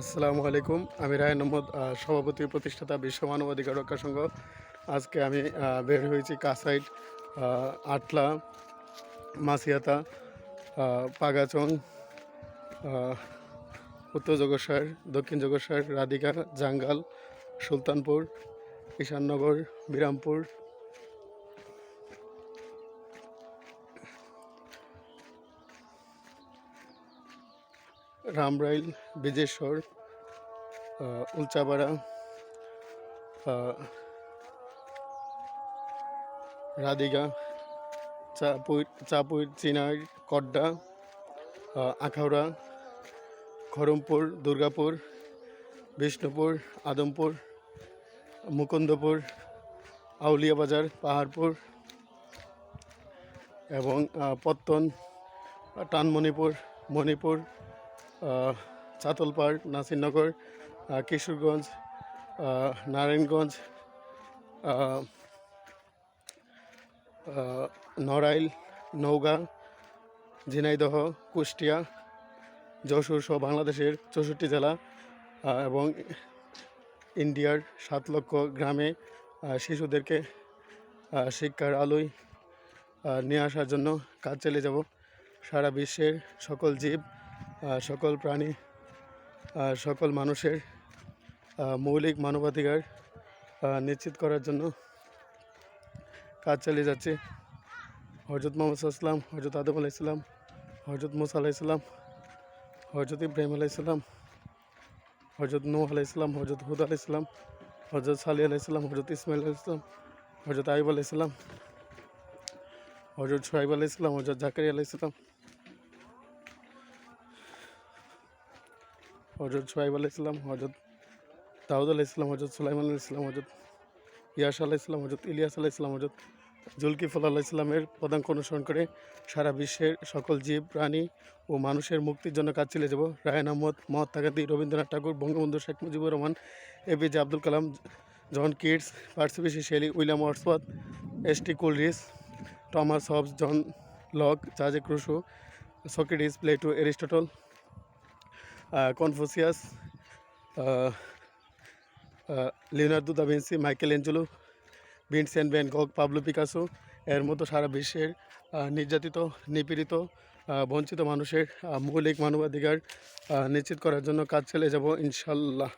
আসসালামু আলাইকুম। আমি রায়হান আহমদ, সভাপতি প্রতিষ্ঠাতা বিশ্ব মানবাধিকার রক্ষা সংঘ। আজকে আমি বের হয়েছি কাসাইড, আটলা, মাসিয়াতা, পাগাচং, উত্তর জগৎসার, দক্ষিণ জগৎসার, রাধিকা, জাঙ্গাল, সুলতানপুর, ঈশাননগর, বিরামপুর, রামরাইল, বিজেশ্বর, উলচাপাড়া, রাধিকা, চাপুর, চিনাই, কড্ডা, আখাউড়া, খড়মপুর, দুর্গাপুর, বিষ্ণুপুর, আদমপুর, মুকুন্দপুর, আউলিয়া বাজার, পাহাড়পুর এবং পত্তন, টানমণিপুর, মণিপুর, চাতলপাড়, নাসিরনগর, কিশোরগঞ্জ, নারায়ণগঞ্জ, নড়াইল, নওগাঁ, ঝিনাইদহ, কুষ্টিয়া, যশোর সহ বাংলাদেশের 64 জেলা এবং ইন্ডিয়ার 7 লক্ষ গ্রামে শিশুদেরকে শিক্ষার আলোয় নিয়ে আসার জন্য কাজ চালিয়ে যাব। সারা বিশ্বের সকল জীব, সকল প্রাণী, সকল মানুষের মৌলিক মানবাধিকার নিশ্চিত করার জন্য কাজ চালিয়ে যাচ্ছে। হজরত মোহাম্মদ সাল্লাল্লাহু আলাইহি ওয়াসাল্লাম, হজরত আদম আলাইহিস সালাম, হজরত মুসা আলাইহিস সালাম, হজরত ইব্রাহিম আলাইহিস সালাম, হজরত নূহ আলাইহিস সালাম, হজরত হুদ আলাইহিস সালাম, হজরত সালেহ আলাইহিস সালাম, হজরত ইসমাইল আলাইহিস সালাম, হজরত আইয়ুব আলাইহিস সালাম, হজরত শুআয়ব আলাইহিস সালাম, হজরত জাকারিয়া আলাইহিস সালাম, হজরত শুআয়ব আলাইহিস সালাম, হজরত দাউদ আলাইহিস সালাম, হজরত সুলাইমান আলাইহিস সালাম, হজরত ইয়াস আলাইহিস সালাম, হজরত ইলিয়াস আলাইহিস সালাম, হজরত জুলকিফল আলাইহিস সালামের পদাঙ্ক অনুসরণ করে সারা বিশ্বের সকল জীব, প্রাণী ও মানুষের মুক্তির জন্য কাজ চালিয়ে যাব। Raihan Ahmed, Mahatma Gandhi, Rabindranath Tagore, Bangabandhu Sheikh Mujibur Rahman, APJ Abdul Kalam, John Keats, Percy Bysshe Shelley, William Wordsworth, ST. Coleridge, Thomas Hobbes, John Locke, Jacques Rousseau, Socrates, Plato, Aristotle, Confucius, Leonardo da Vinci, Michelangelo, Vincent van Gogh, Pablo Picasso এর মতো সারা বিশ্বের নির্যাতিত, নিপীড়িত, বঞ্চিত মানুষের মৌলিক মানবাধিকার নিশ্চিত করার জন্য কাজ চালিয়ে যাব ইনশাল্লাহ।